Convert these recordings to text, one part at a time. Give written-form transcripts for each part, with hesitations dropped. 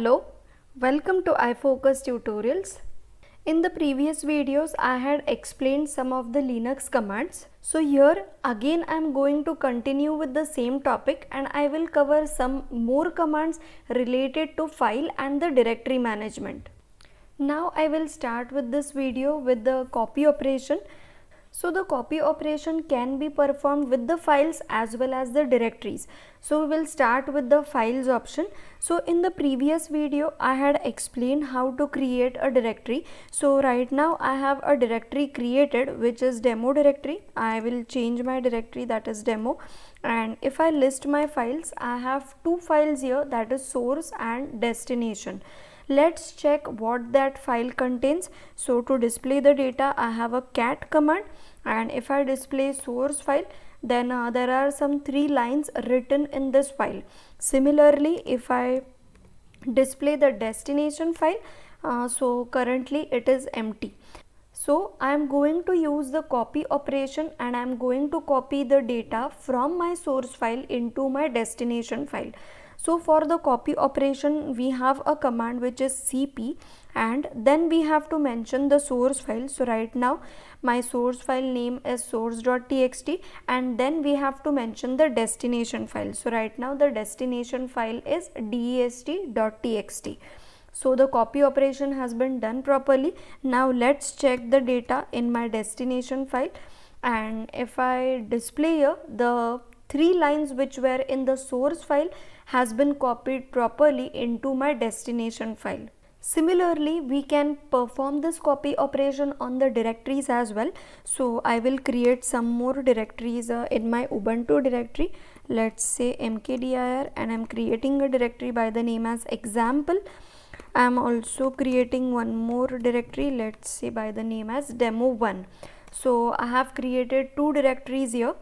Hello, welcome to iFocus tutorials. In the previous videos I had explained some of the Linux commands. So here again I am going to continue with the same topic and I will cover some more commands related to file and the directory management. Now I will start with this video with the copy operation. So the copy operation can be performed with the files as well as the directories. So we will start with the files option. So in the previous video I had explained how to create a directory. So right now I have a directory created which is demo directory. I will change my directory, that is demo, and if I list my files, I have two files here, that is source and destination. Let's check what that file contains. So to display the data I have a cat command, and if I display source file, then there are some 3 lines written in this file. Similarly, if I display the destination file, so currently it is empty. So I am going to use the copy operation and I am going to copy the data from my source file into my destination file. So for the copy operation we have a command which is cp, and then we have to mention the source file. So right now my source file name is source.txt, and then we have to mention the destination file. So right now the destination file is dest.txt. So the copy operation has been done properly. Now let's check the data in my destination file, and if I display here, the 3 lines which were in the source file has been copied properly into my destination file. Similarly, we can perform this copy operation on the directories as well. So I will create some more directories in my Ubuntu directory. Let's say mkdir, and I'm creating a directory by the name as example. I am also creating one more directory, let's say by the name as demo1. So I have created 2 directories here.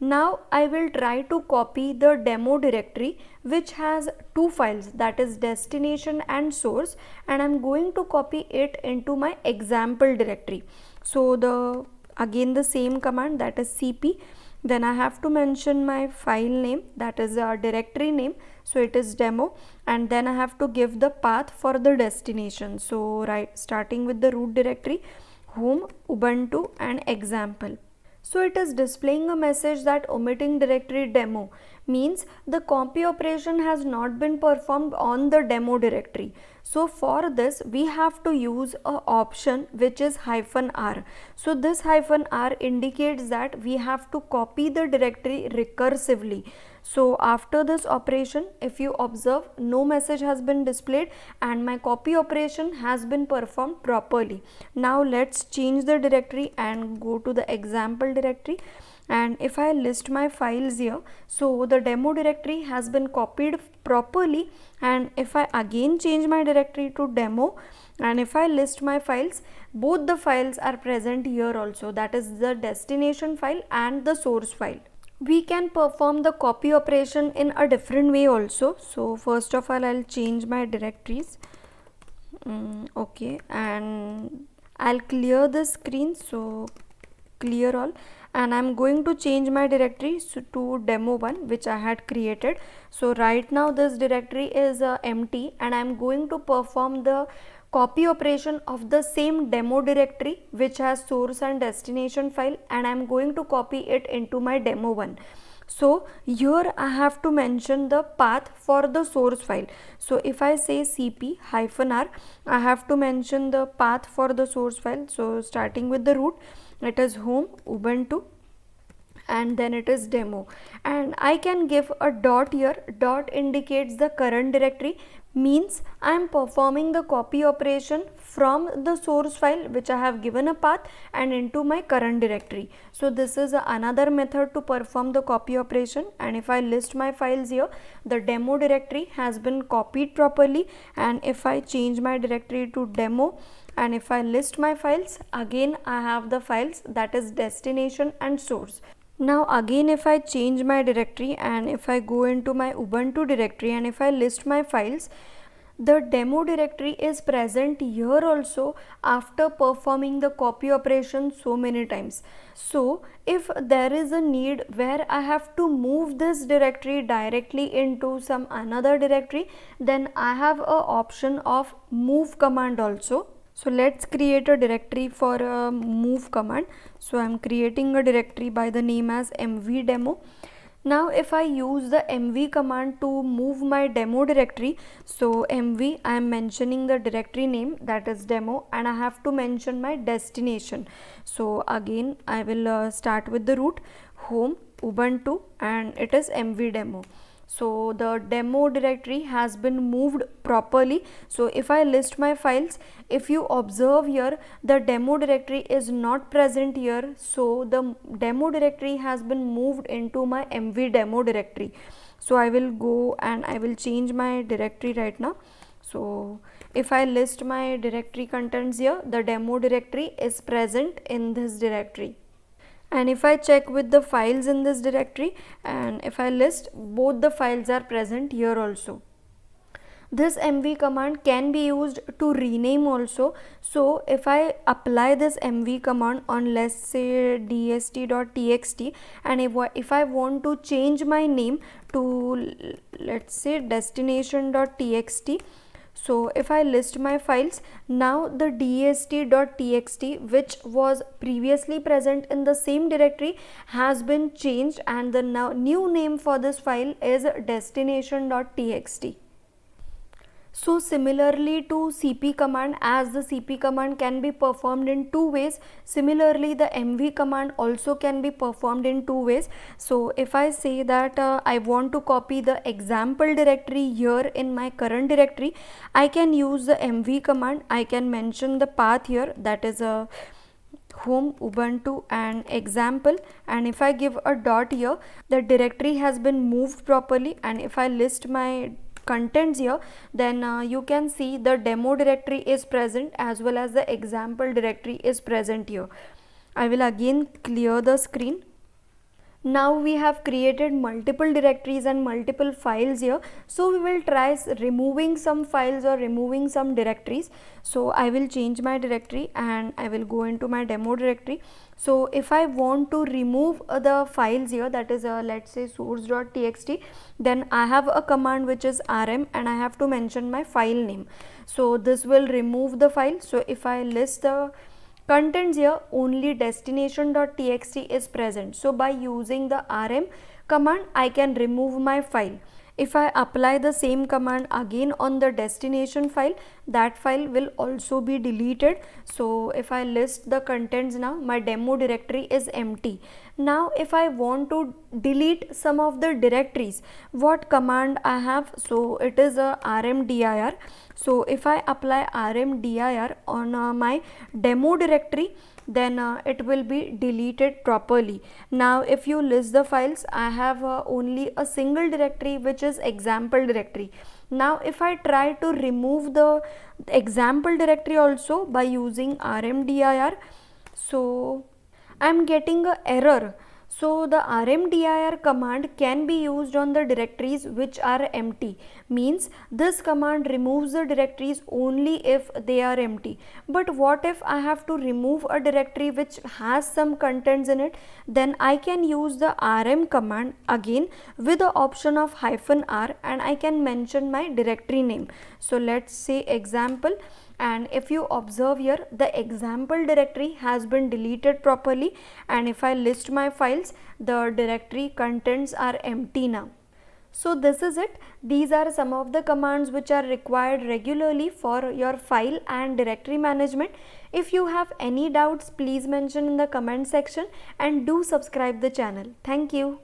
Now I will try to copy the demo directory which has 2 files, that is destination and source, and I am going to copy it into my example directory. So again the same command, that is cp. Then I have to mention my file name, that is a directory name, so it is demo, and then I have to give the path for the destination. So starting with the root directory, home, ubuntu and example. So it is displaying a message that omitting directory demo means the copy operation has not been performed on the demo directory. So for this we have to use a option which is -r. So this -r indicates that we have to copy the directory recursively. So after this operation, if you observe, no message has been displayed and my copy operation has been performed properly. Now let's change the directory and go to the example directory. And if I list my files here, so the demo directory has been copied properly, and if I again change my directory to demo, and if I list my files, both the files are present here also, that is the destination file and the source file. We can perform the copy operation in a different way also. So first of all I'll change my directories. Okay, and I'll clear the screen, so clear all, and I'm going to change my directory to demo1 which I had created. So right now this directory is empty, and I'm going to perform the copy operation of the same demo directory which has source and destination file, and I'm going to copy it into my demo1. So here I have to mention the path for the source file. So if I say cp -r, I have to mention the path for the source file. So starting with the root, it is home, ubuntu, and then it is demo, and I can give a dot here. Dot indicates the current directory, means I am performing the copy operation from the source file which I have given a path and into my current directory. So this is another method to perform the copy operation. And if I list my files here, the demo directory has been copied properly, and if I change my directory to demo, and if I list my files, again I have the files, that is destination and source. Now again if I change my directory and if I go into my Ubuntu directory and if I list my files, the demo directory is present here also after performing the copy operation so many times. So if there is a need where I have to move this directory directly into some another directory, then I have a option of move command also. So let's create a directory for a move command. So I'm creating a directory by the name as mv demo. Now if I use the mv command to move my demo directory, so mv, I am mentioning the directory name, that is demo, and I have to mention my destination. So again I will start with the root, home, Ubuntu, and it is mv demo. So the demo directory has been moved properly. So if I list my files, if you observe here, the demo directory is not present here. So the demo directory has been moved into my mv demo directory. So I will go and I will change my directory right now. So if I list my directory contents here, the demo directory is present in this directory. And if I check with the files in this directory, and if I list, both the files are present here also. This mv command can be used to rename also. So if I apply this mv command on, let's say, dst.txt, and if I want to change my name to, let's say, destination.txt, so if I list my files, now the dst.txt, which was previously present in the same directory, has been changed, and the new name for this file is destination.txt. So similarly to cp command, as the cp command can be performed in two ways, similarly the mv command also can be performed in two ways. So if I say that I want to copy the example directory here in my current directory, I can use the mv command. I can mention the path here, that is a home, Ubuntu, and example, and if I give a dot here, the directory has been moved properly. And if I list my contents here, then you can see the demo directory is present as well as the example directory is present here. I will again clear the screen. Now we have created multiple directories and multiple files here. So we will try removing some files or removing some directories. So I will change my directory and I will go into my demo directory. So if I want to remove the files here, that is let's say source.txt, then I have a command which is rm, and I have to mention my file name. So this will remove the file. So if I list the contents here, only destination.txt is present. So by using the rm command, I can remove my file. If I apply the same command again on the destination file, that file will also be deleted. So if I list the contents now, my demo directory is empty. Now if I want to delete some of the directories, what command I have? So it is a rmdir. So if I apply rmdir on my demo directory, then it will be deleted properly. Now if you list the files, I have only a single directory which is example directory. Now if I try to remove the example directory also by using rmdir, so I am getting an error. So the rmdir command can be used on the directories which are empty. Means this command removes the directories only if they are empty. But what if I have to remove a directory which has some contents in it? Then I can use the rm command again with the option of -r, and I can mention my directory name. So let's say example. And if you observe here, the example directory has been deleted properly, and if I list my files, the directory contents are empty now. So this is it. These are some of the commands which are required regularly for your file and directory management. If you have any doubts, please mention in the comment section, and do subscribe the channel. Thank you.